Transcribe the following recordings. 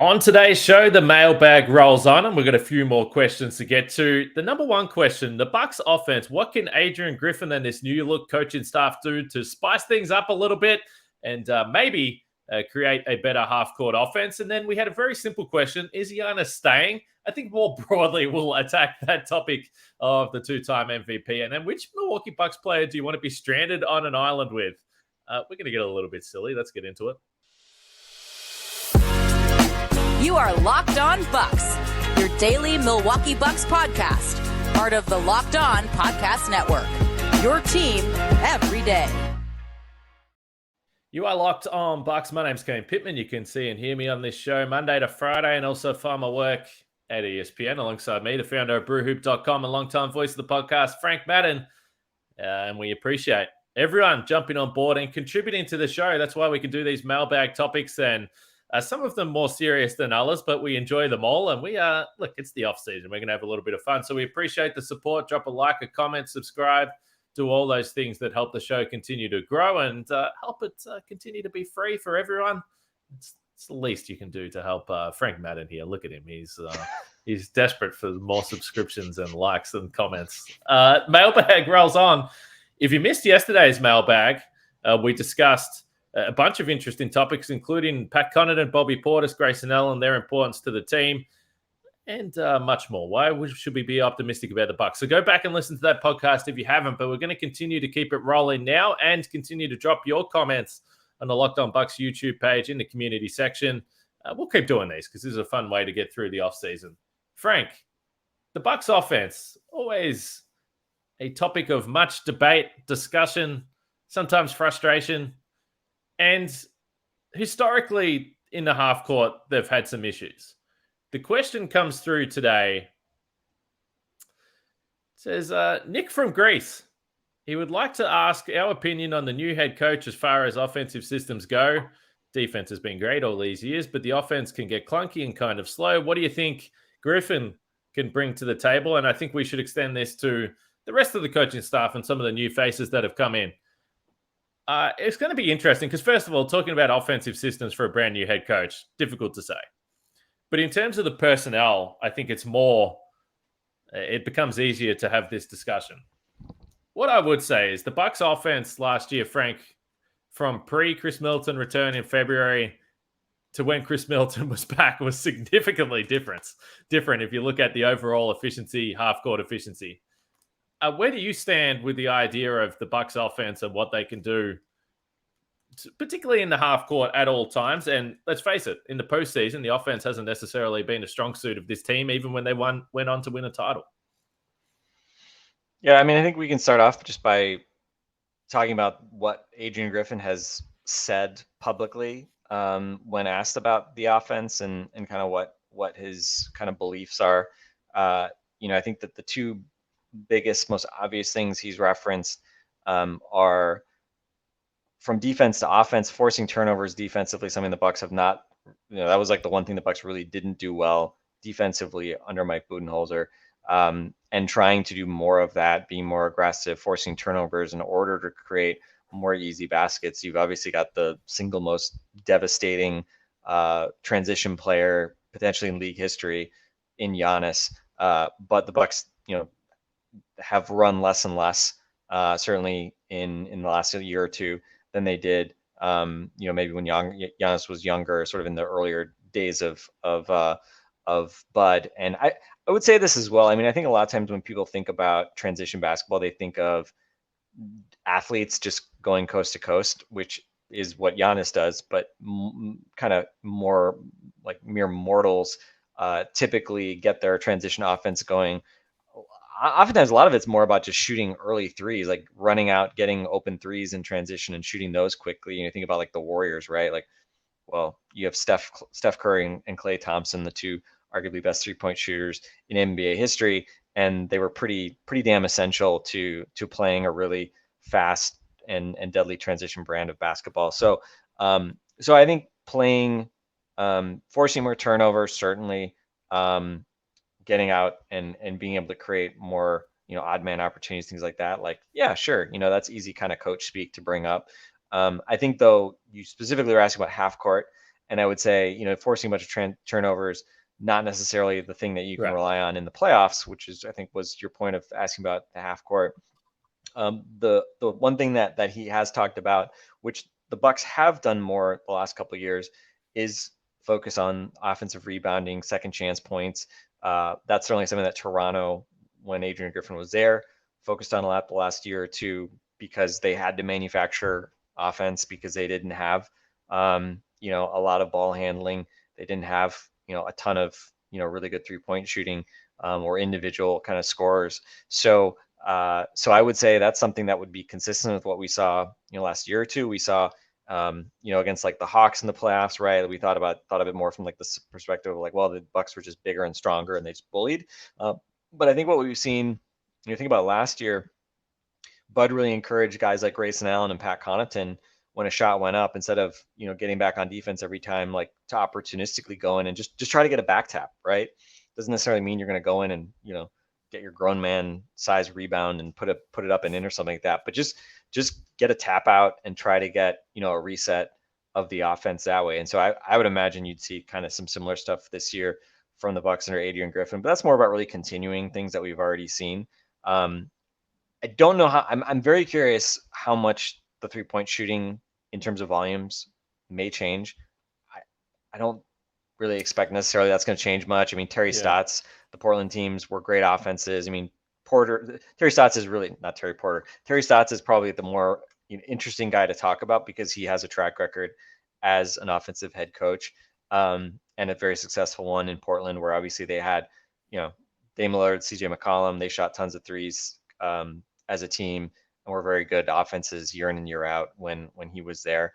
On today's show, the mailbag rolls on, and we've got a few more questions to get to. The number one question, the Bucks offense, what can Adrian Griffin and this new look coaching staff do to spice things up a little bit and maybe create a better half-court offense? And then we had a very simple question, is Giannis staying? I think more broadly, we'll attack that topic of the two-time MVP. And then which Milwaukee Bucks player do you want to be stranded on an island with? We're going to get a little bit silly. Let's get into it. You are Locked On Bucks, your daily Milwaukee Bucks podcast, part of the Locked On Podcast Network, your team every day. You are Locked On Bucks. My name's Kane Pittman. You can see and hear me on this show Monday to Friday, and also find my work at ESPN alongside me, the founder of brewhoop.com and longtime voice of the podcast, Frank Madden. And we appreciate everyone jumping on board and contributing to the show. That's why we can do these mailbag topics, and some of them more serious than others, but we enjoy them all. And look, it's the off season. We're going to have a little bit of fun. So we appreciate the support. Drop a like, a comment, subscribe, do all those things that help the show continue to grow and help it continue to be free for everyone. It's the least you can do to help Frank Madden here. Look at him. He's desperate for more subscriptions and likes and comments. Mailbag rolls on. If you missed yesterday's mailbag, we discussed a bunch of interesting topics, including Pat Connaughton, Bobby Portis, Grayson Allen, their importance to the team, and much more. Why should we be optimistic about the Bucks? So go back and listen to that podcast if you haven't, but we're going to continue to keep it rolling now and continue to drop your comments on the Locked On Bucks YouTube page in the community section. We'll keep doing these because this is a fun way to get through the offseason. Frank, the Bucks offense, always a topic of much debate, discussion, sometimes frustration. And historically, in the half court, they've had some issues. The question comes through today. It says, Nick from Greece. He would like to ask our opinion on the new head coach as far as offensive systems go. Defense has been great all these years, but the offense can get clunky and kind of slow. What do you think Griffin can bring to the table? And I think we should extend this to the rest of the coaching staff and some of the new faces that have come in. It's going to be interesting because, first of all, talking about offensive systems for a brand new head coach, difficult to say. But in terms of the personnel, I think it becomes easier to have this discussion. What I would say is the Bucks offense last year, Frank, from pre-Chris Middleton return in February to when Chris Middleton was back was significantly different if you look at the overall efficiency, half-court efficiency. Where do you stand with the idea of the Bucks offense and what they can do, particularly in the half court at all times? And let's face it, in the postseason, the offense hasn't necessarily been a strong suit of this team, even when they went on to win a title. Yeah, I mean, I think we can start off just by talking about what Adrian Griffin has said publicly when asked about the offense and kind of what his kind of beliefs are. I think that the two biggest, most obvious things he's referenced are from defense to offense, forcing turnovers defensively, something the Bucks have not, that was like the one thing the Bucks really didn't do well defensively under Mike Budenholzer, and trying to do more of that, being more aggressive, forcing turnovers in order to create more easy baskets. You've obviously got the single most devastating transition player potentially in league history in Giannis, but the Bucks, have run less and less, certainly in the last year or two than they did, maybe when Giannis was younger, sort of in the earlier days of Bud. And I would say this as well. I mean, I think a lot of times when people think about transition basketball, they think of athletes just going coast to coast, which is what Giannis does, but kind of more like mere mortals typically get their transition offense going. Oftentimes, a lot of it's more about just shooting early threes, like running out, getting open threes in transition and shooting those quickly. You think about like the Warriors, right? Like, well, you have Steph Curry and Klay Thompson, the two arguably best 3-point shooters in NBA history, and they were pretty damn essential to playing a really fast and deadly transition brand of basketball. So I think playing, forcing more turnovers, certainly. Getting out and being able to create more, odd man opportunities, things like that. Like, yeah, sure. That's easy kind of coach speak to bring up. I think though, you specifically were asking about half court, And I would say, forcing a bunch of turnovers, not necessarily the thing that you can Right. rely on in the playoffs, which is, I think, was your point of asking about the half court. The one thing that he has talked about, which the Bucks have done more the last couple of years, is focus on offensive rebounding, second chance points. That's certainly something that Toronto, when Adrian Griffin was there, focused on a lot the last year or two, because they had to manufacture offense because they didn't have, a lot of ball handling. They didn't have, a ton of, really good 3-point shooting, or individual kind of scorers. So I would say that's something that would be consistent with what we saw, last year or two. We saw, against like the Hawks in the playoffs, right? We thought of it more from like the perspective of like, well, the Bucks were just bigger and stronger and they just bullied. But I think what we've seen, you think about last year, Bud really encouraged guys like Grayson Allen and Pat Connaughton, when a shot went up, instead of, getting back on defense every time, like to opportunistically go in and just try to get a back tap, right? Doesn't necessarily mean you're going to go in and, get your grown man size rebound and put it up and in or something like that. But just get a tap out and try to get, a reset of the offense that way. And so I would imagine you'd see kind of some similar stuff this year from the Bucks under Adrian Griffin, but that's more about really continuing things that we've already seen. I don't know how. I'm very curious how much the 3-point shooting in terms of volumes may change. I don't really expect necessarily that's going to change much. I mean, Terry Stotts, the Portland teams were great offenses. I mean, Terry Stotts is really not Terry Porter. Terry Stotts is probably the more interesting guy to talk about, because he has a track record as an offensive head coach, and a very successful one in Portland, where obviously they had, Dame Lillard, CJ McCollum. They shot tons of threes as a team, and were very good offenses year in and year out when he was there.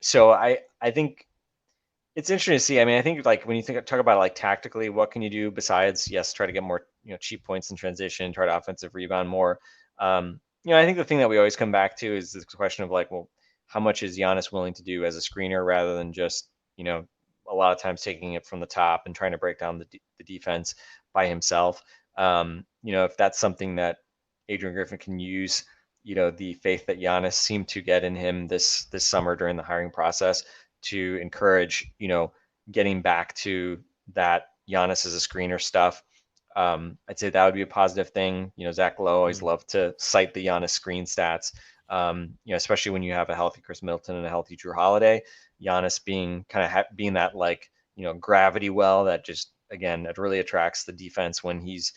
So I think it's interesting to see. I mean, I think like when you talk about it, like tactically, what can you do besides, yes, try to get more, cheap points in transition, try to offensive rebound more. I think the thing that we always come back to is this question of like, well, how much is Giannis willing to do as a screener, rather than just, a lot of times taking it from the top and trying to break down the defense by himself. If that's something that Adrian Griffin can use, the faith that Giannis seemed to get in him this summer during the hiring process, to encourage, getting back to that Giannis as a screener stuff. I'd say that would be a positive thing. Zach Lowe always loved to cite the Giannis screen stats, especially when you have a healthy Chris Middleton and a healthy Drew Holiday. Giannis being being that like, gravity well that just, again, it really attracts the defense when he's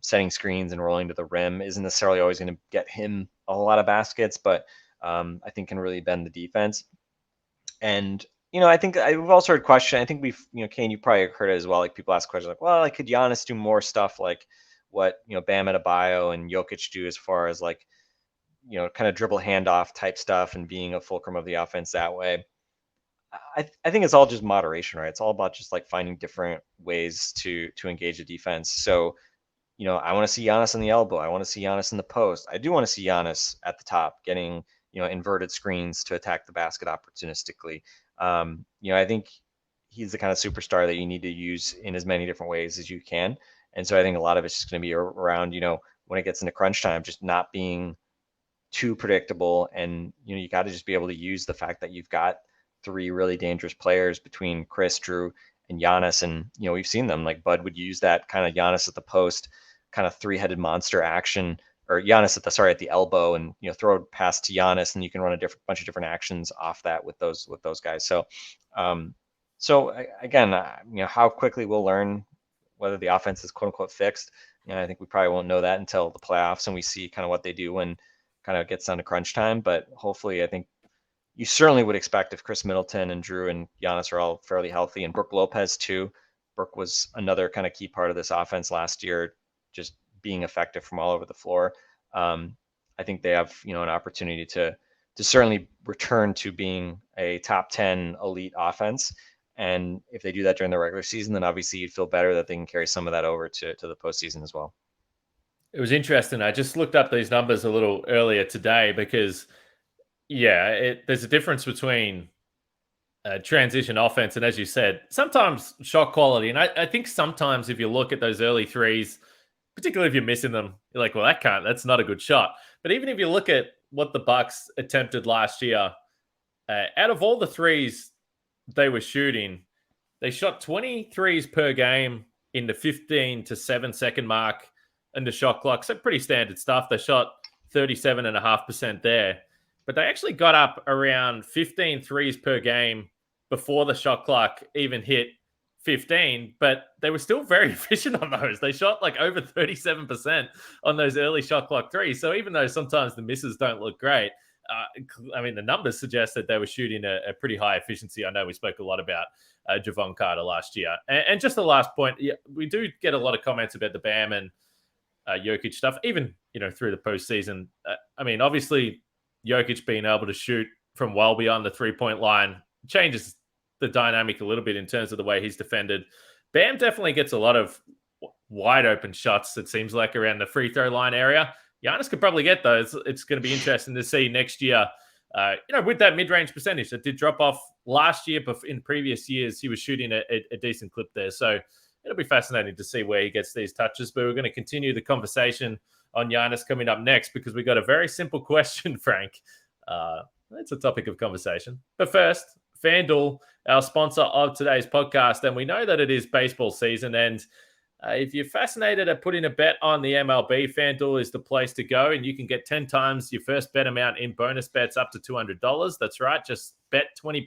setting screens and rolling to the rim. Isn't necessarily always going to get him a whole lot of baskets, but I think can really bend the defense. And, I think we've also heard questions. I think we've, Kane, you probably heard it as well. Like people ask questions like, well, like, could Giannis do more stuff like what, Bam Adebayo and Jokic do, as far as like, kind of dribble handoff type stuff and being a fulcrum of the offense that way. I think it's all just moderation, right? It's all about just like finding different ways to engage the defense. So, I want to see Giannis in the elbow. I want to see Giannis in the post. I do want to see Giannis at the top getting, inverted screens to attack the basket opportunistically. I think he's the kind of superstar that you need to use in as many different ways as you can. And so I think a lot of it's just going to be around, when it gets into crunch time, just not being too predictable. And, you got to just be able to use the fact that you've got 3 really dangerous players between Chris, Drew, and Giannis. And, we've seen them, like Bud would use that kind of Giannis at the post, kind of 3-headed monster action, or Giannis at the elbow, and, throw it past to Giannis, and you can run a bunch of different actions off that with those guys. So, again, how quickly we'll learn whether the offense is quote unquote fixed. I think we probably won't know that until the playoffs and we see kind of what they do when kind of gets down to crunch time. But hopefully, I think you certainly would expect, if Chris Middleton and Drew and Giannis are all fairly healthy, and Brook Lopez too. Brook was another kind of key part of this offense last year, just being effective from all over the floor. I think they have, an opportunity to certainly return to being a top 10 elite offense. And if they do that during the regular season, then obviously you'd feel better that they can carry some of that over to the postseason as well. It was interesting. I just looked up these numbers a little earlier today because, there's a difference between transition offense and, as you said, sometimes shot quality. And I think sometimes if you look at those early threes, particularly if you're missing them, you're like, well, that's not a good shot. But even if you look at what the Bucks attempted last year, out of all the threes they were shooting, they shot 23s per game in the 15 to 7 second mark in the shot clock. So pretty standard stuff. They shot 37.5% there. But they actually got up around 15 threes per game before the shot clock even hit 15, but they were still very efficient on those. They shot like over 37% on those early shot clock threes. So even though sometimes the misses don't look great, the numbers suggest that they were shooting a pretty high efficiency. I know we spoke a lot about Javon Carter last year. And just the last point, we do get a lot of comments about the Bam and Jokic stuff, even, through the postseason. Obviously, Jokic being able to shoot from well beyond the three-point line changes the dynamic a little bit in terms of the way he's defended. Bam definitely gets a lot of wide open shots, it seems like, around the free throw line area. Giannis could probably get those. It's going to be interesting to see next year, with that mid-range percentage that did drop off last year, but in previous years, he was shooting a decent clip there. So it'll be fascinating to see where he gets these touches. But we're going to continue the conversation on Giannis coming up next because we got a very simple question, Frank. It's a topic of conversation. But first, FanDuel, our sponsor of today's podcast, and we know that it is baseball season. And if you're fascinated at putting a bet on the MLB, FanDuel is the place to go, and you can get 10 times your first bet amount in bonus bets up to $200. That's right, just bet $20,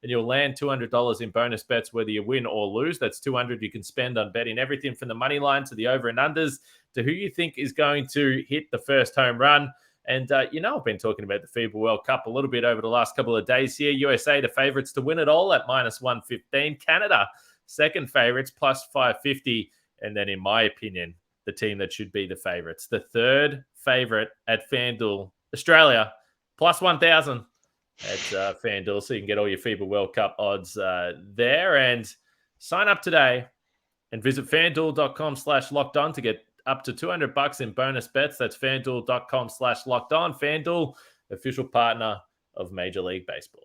and you'll land $200 in bonus bets whether you win or lose. That's $200 you can spend on betting everything from the money line to the over and unders to who you think is going to hit the first home run. And, I've been talking about the FIBA World Cup a little bit over the last couple of days here. USA, the favorites to win it all at minus 115. Canada, second favorites, plus 550. And then, in my opinion, the team that should be the favorites, the third favorite at FanDuel, Australia, plus 1,000 at FanDuel. So you can get all your FIBA World Cup odds there. And sign up today and visit FanDuel.com/lockedon to get up to $200 in bonus bets. That's FanDuel.com/lockedon. FanDuel, official partner of Major League Baseball.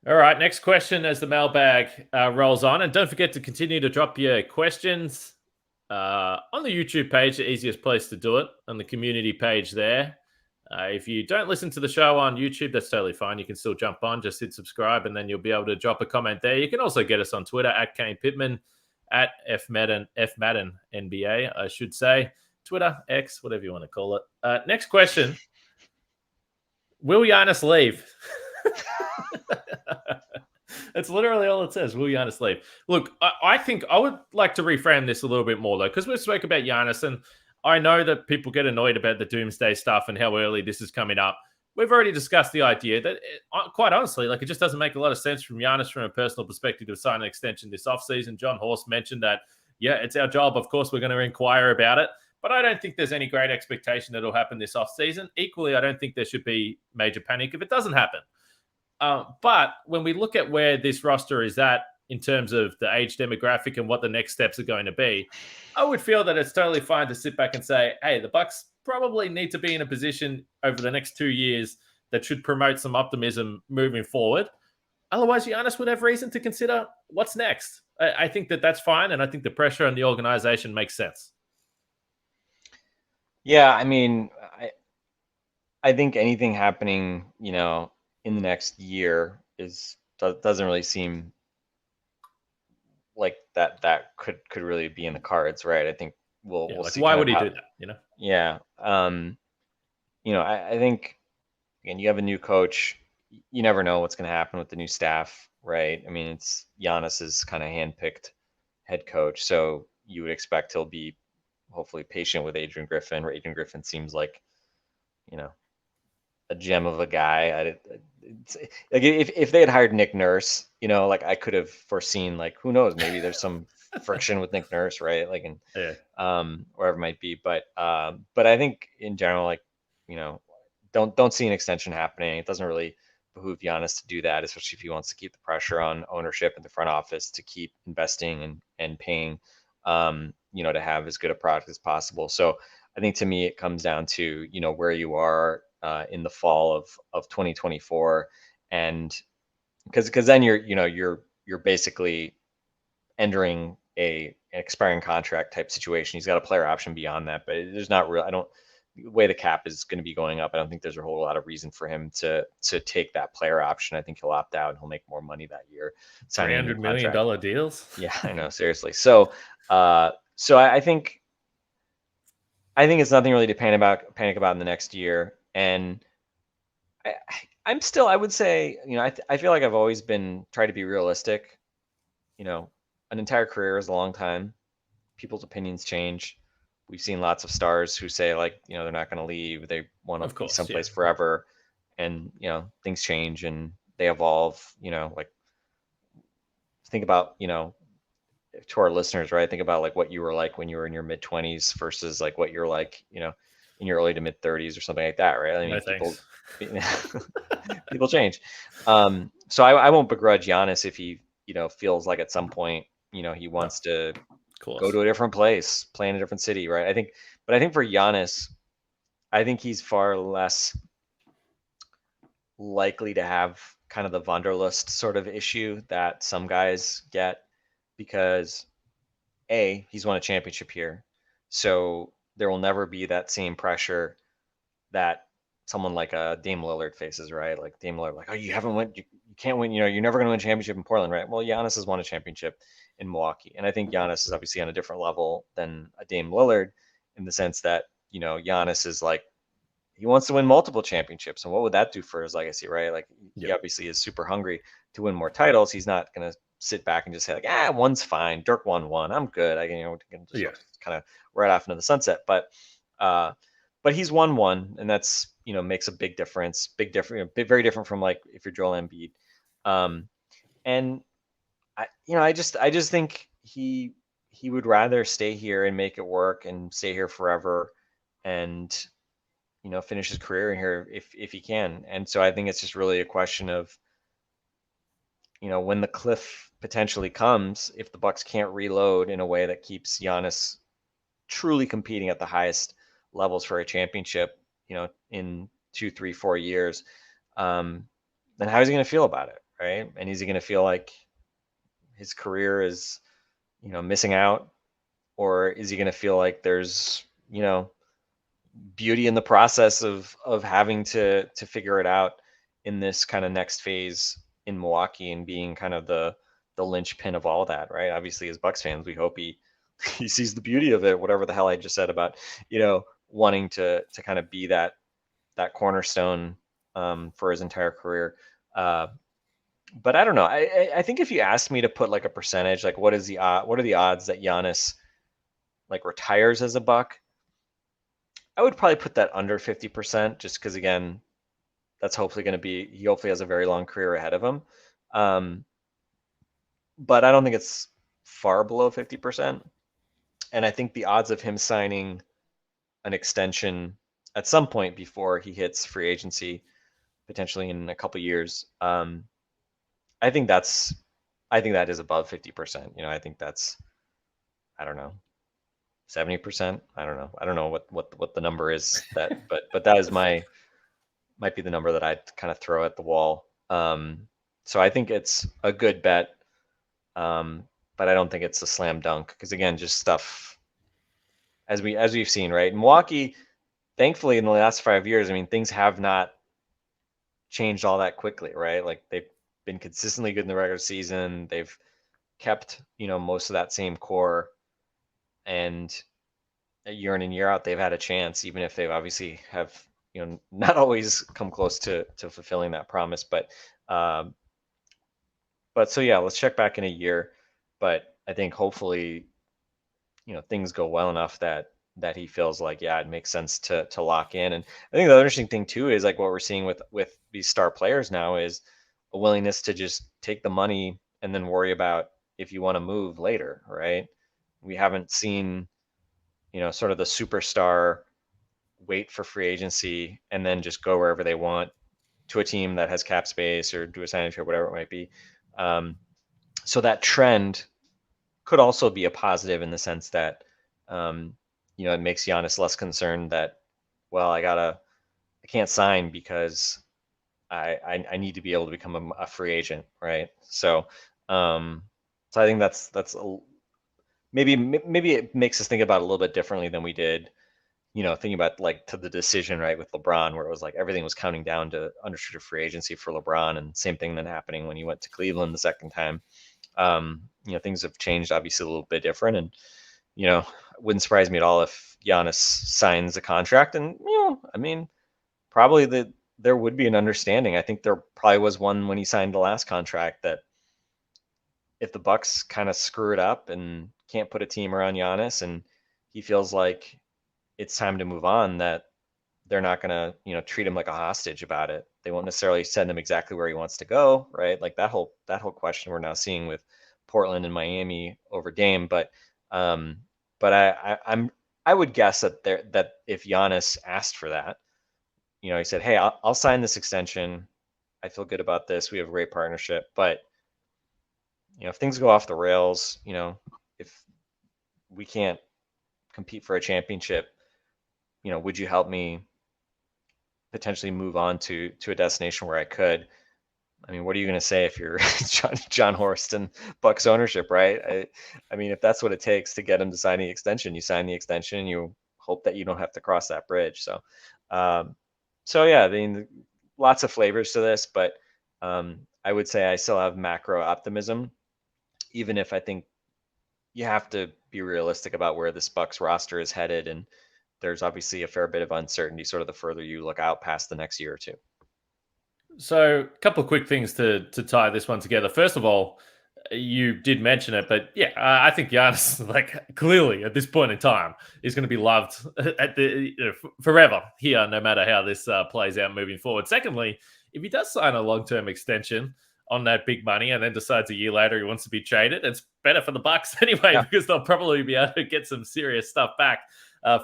All right, next question as the mailbag rolls on. And don't forget to continue to drop your questions on the YouTube page, the easiest place to do it, on the community page there. If you don't listen to the show on YouTube, that's totally fine. You can still jump on, just hit subscribe, and then you'll be able to drop a comment there. You can also get us on Twitter at Kane Pittman, at FMadden NBA, I should say. Twitter, X, whatever you want to call it. Next question. Will Giannis leave? That's literally all it says. Will Giannis leave? Look, I think I would like to reframe this a little bit more, though, because we spoke about Giannis, and I know that people get annoyed about the doomsday stuff and how early this is coming up. We've already discussed the idea that, quite honestly, it just doesn't make a lot of sense from Giannis from a personal perspective to sign an extension this offseason. John Horst mentioned that, it's our job. Of course, we're going to inquire about it. But I don't think there's any great expectation that it'll happen this offseason. Equally, I don't think there should be major panic if it doesn't happen. But when we look at where this roster is at in terms of the age demographic and what the next steps are going to be, I would feel that it's totally fine to sit back and say, hey, the Bucks probably need to be in a position over the next 2 years that should promote some optimism moving forward. Otherwise, Giannis would have reason to consider what's next. I think that that's fine, and I think the pressure on the organization makes sense. Yeah, I think anything happening, in the next year doesn't really seem like that could really be in the cards, right? I think we'll see. Why would he do that? Yeah. I think, again, you have a new coach. You never know what's going to happen with the new staff, right? It's Giannis's kind of handpicked head coach, so you would expect he'll be hopefully patient with Adrian Griffin. Adrian Griffin seems like, a gem of a guy. If they had hired Nick Nurse, I could have foreseen, who knows, maybe there's some friction with Nick Nurse, right? Wherever it might be. But I think in general, don't see an extension happening. It doesn't really behoove Giannis to do that, especially if he wants to keep the pressure on ownership and the front office to keep investing and paying, to have as good a product as possible. So I think, to me, it comes down to, where you are in the fall of 2024, and because then you're basically entering an expiring contract type situation. He's got a player option beyond that, but there's not real. the way the cap is going to be going up, I don't think there's a whole lot of reason for him to take that player option. I think he'll opt out and he'll make more money that year. $300 million deals. Yeah, I know, seriously. So, so I think it's nothing really to panic about in the next year. And I would say, I feel like I've always tried to be realistic. An entire career is a long time. People's opinions change. We've seen lots of stars who say they're not going to leave. They want to be someplace forever. And, things change and they evolve, think about, to our listeners, right? Think about what you were like when you were in your mid 20s versus what you're like, in your early to mid 30s or something like that, right? I mean, people change. So I won't begrudge Giannis if he, feels like at some point, he wants to go to a different place, play in a different city, right? I think for Giannis, I think he's far less likely to have kind of the Wanderlust sort of issue that some guys get, because he's won a championship here. So there will never be that same pressure that someone like Dame Lillard faces, right? Like Dame Lillard, oh, you haven't won, you can't win, you're never going to win a championship in Portland, right? Well, Giannis has won a championship in Milwaukee. And I think Giannis is obviously on a different level than a Dame Lillard in the sense that, Giannis is he wants to win multiple championships. And what would that do for his legacy, right? He obviously is super hungry to win more titles. He's not going to sit back and just say one's fine. Dirk won one. I'm good. I can just kind of right off into the sunset. But he's won one, and that's, makes a big difference. Very different from if you're Joel Embiid. And I just think he would rather stay here and make it work and stay here forever and, finish his career in here if he can. And so I think it's just really a question of, when the cliff potentially comes, if the Bucks can't reload in a way that keeps Giannis truly competing at the highest levels for a championship, in 2, 3, 4 years, then how is he going to feel about it, right? And is he going to feel like his career is, missing out, or is he going to feel like there's, beauty in the process of having to figure it out in this kind of next phase in Milwaukee and being kind of the linchpin of all that, right? Obviously, as Bucks fans, we hope he sees the beauty of it, whatever the hell I just said about, wanting to kind of be that cornerstone for his entire career. But I don't know. I think if you asked me to put a percentage, what are the odds that Giannis retires as a Buck, I would probably put that under 50%, just because, again, that's hopefully going to be, he hopefully has a very long career ahead of him. But I don't think it's far below 50%. And I think the odds of him signing an extension at some point before he hits free agency, potentially in a couple years, I think that is above 50%. I think that's, I don't know, 70%. I don't know. I don't know what the number is that, but that is might be the number that I'd kind of throw at the wall. So I think it's a good bet. But I don't think it's a slam dunk, because again, just stuff as we've seen, right? Milwaukee, thankfully in the last 5 years, I mean, things have not changed all that quickly, right? They've been consistently good in the regular season. They've kept, most of that same core, and year in and year out, they've had a chance, even if they've obviously have, not always come close to fulfilling that promise. But so yeah, let's check back in a year. But I think hopefully, things go well enough that he feels like, yeah, it makes sense to lock in. And I think the other interesting thing too is what we're seeing with these star players now is a willingness to just take the money and then worry about if you want to move later, right? We haven't seen, sort of the superstar wait for free agency and then just go wherever they want to a team that has cap space or do a signing trade, whatever it might be. So that trend could also be a positive in the sense that, it makes Giannis less concerned that, well, I can't sign because I need to be able to become a free agent, right? So I think that's maybe it makes us think about it a little bit differently than we did thinking about like to the decision, right, with LeBron, where it was like everything was counting down to unrestricted free agency for LeBron, and same thing then happening when he went to Cleveland the second time. Things have changed obviously a little bit different, and it wouldn't surprise me at all if Giannis signs a contract, and I mean, probably there would be an understanding. I think there probably was one when he signed the last contract, that if the Bucks kind of screw it up and can't put a team around Giannis, and he feels like it's time to move on, that they're not going to, treat him like a hostage about it. They won't necessarily send him exactly where he wants to go, right? Like that whole question we're now seeing with Portland and Miami over Dame. But I would guess that if Giannis asked for that, he said, "Hey, I'll sign this extension. I feel good about this. We have a great partnership, but if things go off the rails, if we can't compete for a championship, would you help me potentially move on to a destination where I could?" I mean, what are you going to say if you're John Horst and Bucks ownership, right? I mean, if that's what it takes to get him to sign the extension, you sign the extension, you hope that you don't have to cross that bridge. So yeah, I mean, lots of flavors to this, but I would say I still have macro optimism, even if I think you have to be realistic about where this Bucks roster is headed, and there's obviously a fair bit of uncertainty sort of the further you look out past the next year or two. So, a couple of quick things to tie this one together. First of all, you did mention it, but yeah, I think Giannis, like clearly at this point in time, is going to be loved forever here, no matter how this plays out moving forward. Secondly, if he does sign a long-term extension on that big money and then decides a year later he wants to be traded, it's better for the Bucks anyway, because they'll probably be able to get some serious stuff back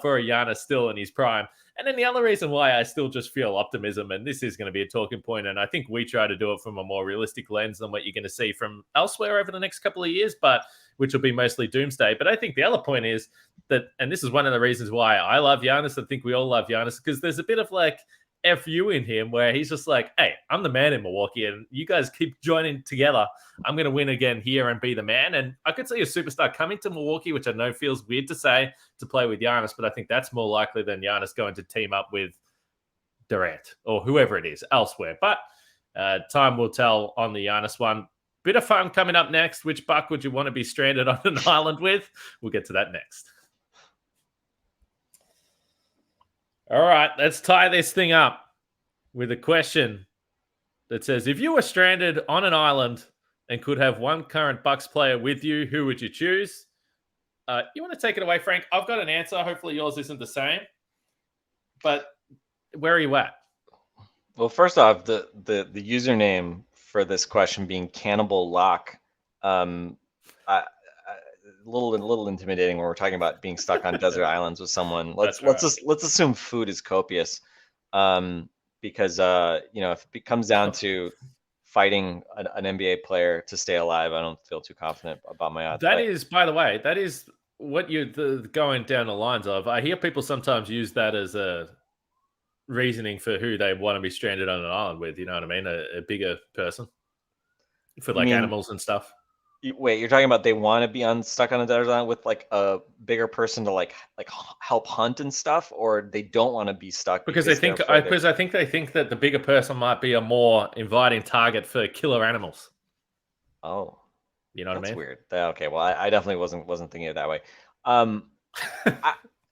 for a Giannis still in his prime. And then the other reason why I still just feel optimism, and this is going to be a talking point, and I think we try to do it from a more realistic lens than what you're going to see from elsewhere over the next couple of years, but which will be mostly doomsday. But I think the other point is that, and this is one of the reasons why I love Giannis, I think we all love Giannis, because there's a bit of like FU in him where he's just like, hey, I'm the man in Milwaukee, and you guys keep joining together. I'm going to win again here and be the man. And I could see a superstar coming to Milwaukee, which I know feels weird to say, to play with Giannis, but I think that's more likely than Giannis going to team up with Durant or whoever it is elsewhere. But time will tell on the Giannis one. Bit of fun coming up next. Which Buck would you want to be stranded on an island with? We'll get to that next. All right, let's tie this thing up with a question that says, if you were stranded on an island and could have one current Bucks player with you, who would you choose? You want to take it away, Frank? I've got an answer. Hopefully yours isn't the same. But where are you at? Well, first off, the username for this question being Cannibal Lock, a little intimidating when we're talking about being stuck on desert islands with someone. Let's assume food is copious, because if it comes down to fighting an NBA player to stay alive, I don't feel too confident about my odds. That is, by the way, that is what you're going down the lines of. I hear people sometimes use that as a reasoning for who they want to be stranded on an island with. You know what I mean? A bigger person for like animals and stuff. Wait, you're talking about they want to be stuck on a desert island with like a bigger person to like help hunt and stuff, or they don't want to be stuck because I think they think that the bigger person might be a more inviting target for killer animals. Oh, you know what I mean? That's weird. Okay, well, I definitely wasn't thinking it that way.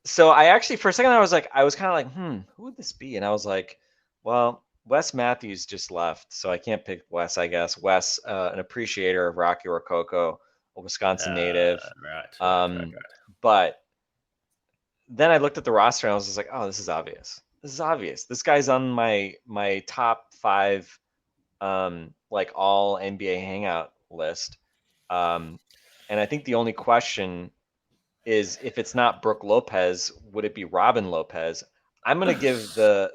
So I actually, for a second, I was kind of like, who would this be? And I was like, well, Wes Matthews just left, so I can't pick Wes, I guess. Wes, an appreciator of Rocky Rococo, a Wisconsin native. Right. But then I looked at the roster and I was just like, oh, this is obvious. This guy's on my top 5 like all NBA hangout list. And I think the only question is, if it's not Brooke Lopez, would it be Robin Lopez? I'm going to give the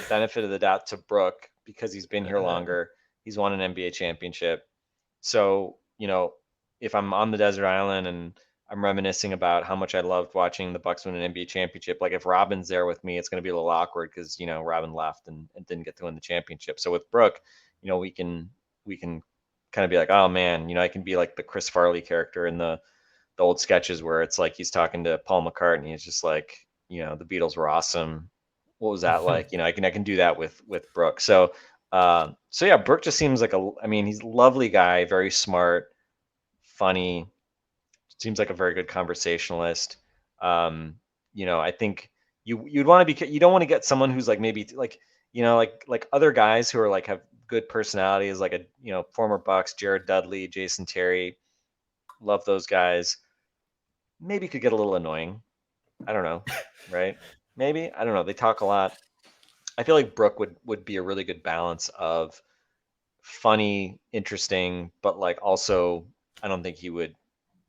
benefit of the doubt to Brooke because he's been here longer. He's won an NBA championship. So, if I'm on the desert island and I'm reminiscing about how much I loved watching the Bucks win an NBA championship, like if Robin's there with me, it's going to be a little awkward because, Robin left and didn't get to win the championship. So with Brooke, we can kind of be like, oh man, I can be like the Chris Farley character in the the old sketches where it's like he's talking to Paul McCartney. It's just like, the Beatles were awesome. What was that like? I can do that with Brooke. So yeah, Brooke just seems like he's a lovely guy, very smart, funny, seems like a very good conversationalist. I think you'd want to be, you don't want to get someone who's like maybe like, like other guys who are like have good personalities, like former Bucks, Jared Dudley, Jason Terry. Love those guys. Maybe could get a little annoying. I don't know, right? Maybe, I don't know. They talk a lot. I feel like Brooke would be a really good balance of funny, interesting, but like also I don't think he would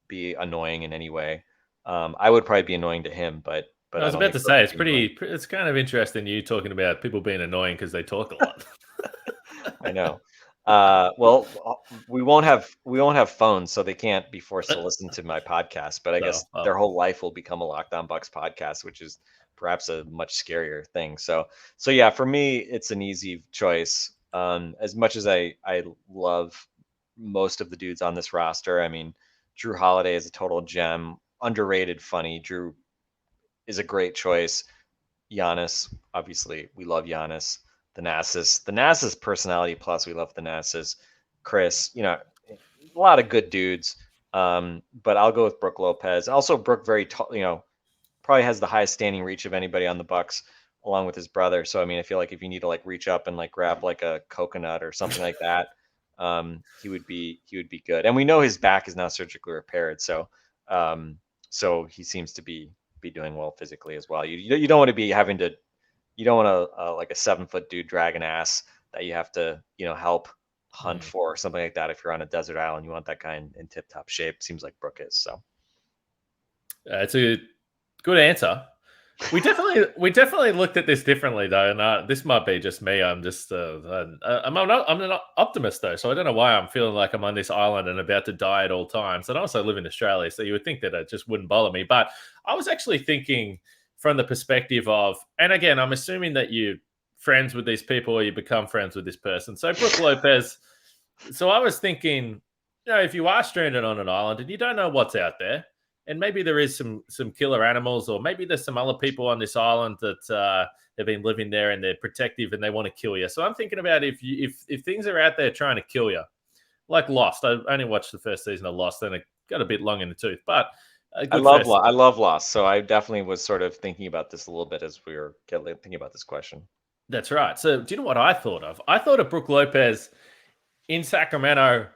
be annoying in any way. I would probably be annoying to him, but I was about to say it's kind of interesting you talking about people being annoying because they talk a lot. I know. Well, we won't have phones, so they can't be forced to listen to my podcast. But I guess their whole life will become a Locked On Bucks podcast, which is perhaps a much scarier thing. So yeah, for me, it's an easy choice. As much as I love most of the dudes on this roster, I mean, Drew Holiday is a total gem, underrated, funny. Drew is a great choice. Giannis, obviously, we love Giannis. Thanasis personality plus, we love Thanasis. Chris, a lot of good dudes. But I'll go with Brooke Lopez. Also, Brooke very tall, probably has the highest standing reach of anybody on the Bucks, along with his brother. So I feel like if you need to like reach up and like grab like a coconut or something like that, he would be good. And we know his back is now surgically repaired, so he seems to be doing well physically as well. You don't want to be having to. You don't want to like a 7-foot dude drag an ass that you have to, help hunt for or something like that. If you're on a desert island, you want that guy in tip top shape. Seems like Brooke is. So it's a good answer. We definitely looked at this differently though, and this might be just me. I'm just I'm an optimist though, so I don't know why I'm feeling like I'm on this island and about to die at all times. And I also live in Australia, so you would think that it just wouldn't bother me. But I was actually thinking from the perspective of, and again, I'm assuming that you're friends with these people or you become friends with this person. So Brooke Lopez. So I was thinking, if you are stranded on an island and you don't know what's out there, and maybe there is some killer animals, or maybe there's some other people on this island that have been living there and they're protective and they want to kill you. So I'm thinking about if things are out there trying to kill you, like Lost. I only watched the first season of Lost, and it got a bit long in the tooth, but I love Lost. So I definitely was sort of thinking about this a little bit as we were thinking about this question. That's right. So do you know what I thought of? I thought of Brooke Lopez in Sacramento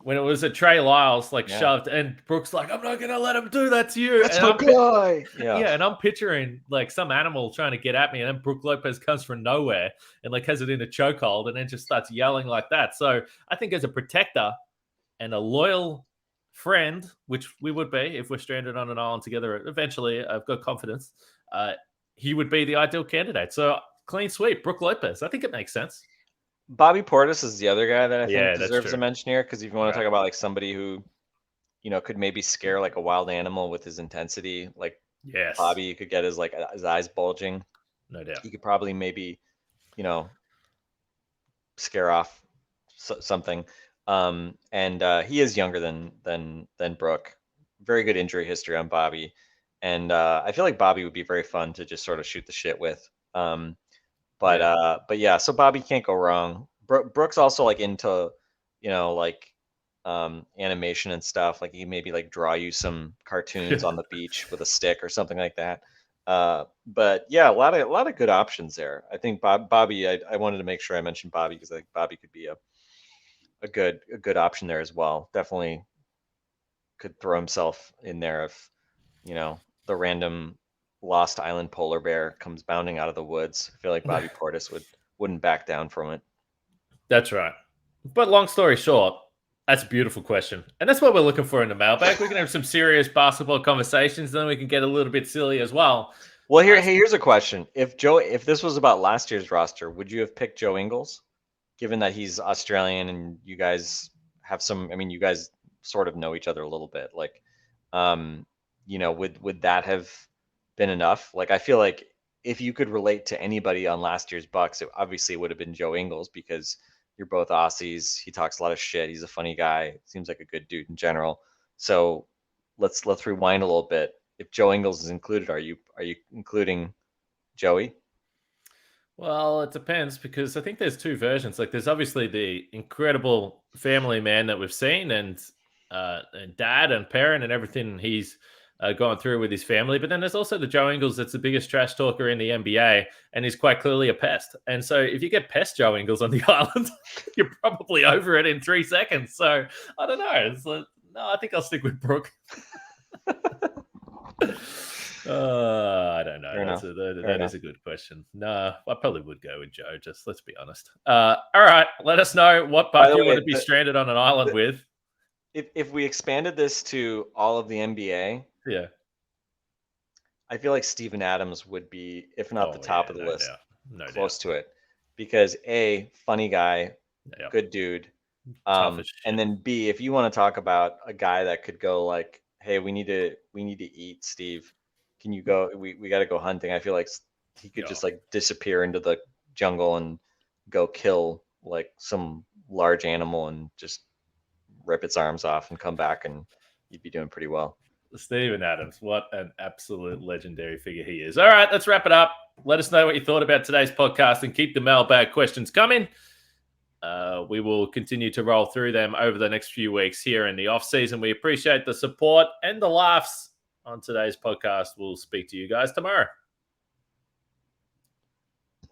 when it was a Trey Lyles shoved, and Brooke's like, "I'm not gonna let him do that to you." That's my guy. Yeah, and I'm picturing like some animal trying to get at me, and then Brooke Lopez comes from nowhere and like has it in a chokehold, and then just starts yelling like that. So I think as a protector and a loyal friend, which we would be if we're stranded on an island together eventually, I've got confidence, he would be the ideal candidate. So clean sweep, Brooke Lopez. I think it makes sense. Bobby Portis is the other guy that I think deserves a mention here, because if you want to talk about like somebody who, could maybe scare like a wild animal with his intensity, like Bobby, you could get his eyes bulging. No doubt. He could probably maybe, scare off something. And he is younger than Brooke. Very good injury history on Bobby, and I feel like Bobby would be very fun to just sort of shoot the shit with. But yeah, so Bobby can't go wrong. Brooke's also like into, animation and stuff. Like he maybe like draw you some cartoons on the beach with a stick or something like that. But yeah, a lot of good options there. I think Bobby. I wanted to make sure I mentioned Bobby because I think Bobby could be a good option there as well. Definitely could throw himself in there if the random Lost Island polar bear comes bounding out of the woods. I feel like Bobby Portis wouldn't back down from it. That's right. But long story short, that's a beautiful question. And that's what we're looking for in the mailbag. We can have some serious basketball conversations, then we can get a little bit silly as well. Well, here's a question. If this was about last year's roster, would you have picked Joe Ingles? Given that he's Australian and you guys have you guys sort of know each other a little bit. Like, would that have been enough? Like, I feel like if you could relate to anybody on last year's Bucks, it obviously would have been Joe Ingles, because you're both Aussies. He talks a lot of shit. He's a funny guy. Seems like a good dude in general. So, let's rewind a little bit. If Joe Ingles is included, are you including Joey? Well, it depends because I think there's two versions. Like, there's obviously the incredible family man that we've seen, and dad and parent and everything he's gone through with his family. But then there's also the Joe Ingles that's the biggest trash talker in the NBA, and he's quite clearly a pest. And so, if you get pest Joe Ingles on the island, you're probably over it in 3 seconds. So I don't know. It's like, no, I think I'll stick with Brooke. I don't know. That is a good question. No, I probably would go with Joe. Just let's be honest. All right, let us know what Buck you want to be stranded on an island with. If we expanded this to all of the NBA, yeah, I feel like Steven Adams would be, if not the top of the list, close to it, because A, funny guy, good dude, and then B, if you want to talk about a guy that could go like, hey, we need to eat, Steve. Can you go? We got to go hunting. I feel like he could just like disappear into the jungle and go kill like some large animal and just rip its arms off and come back, and you'd be doing pretty well. Steven Adams, what an absolute legendary figure he is. All right, let's wrap it up. Let us know what you thought about today's podcast and keep the mailbag questions coming. We will continue to roll through them over the next few weeks here in the off season. We appreciate the support and the laughs on today's podcast. We'll speak to you guys tomorrow.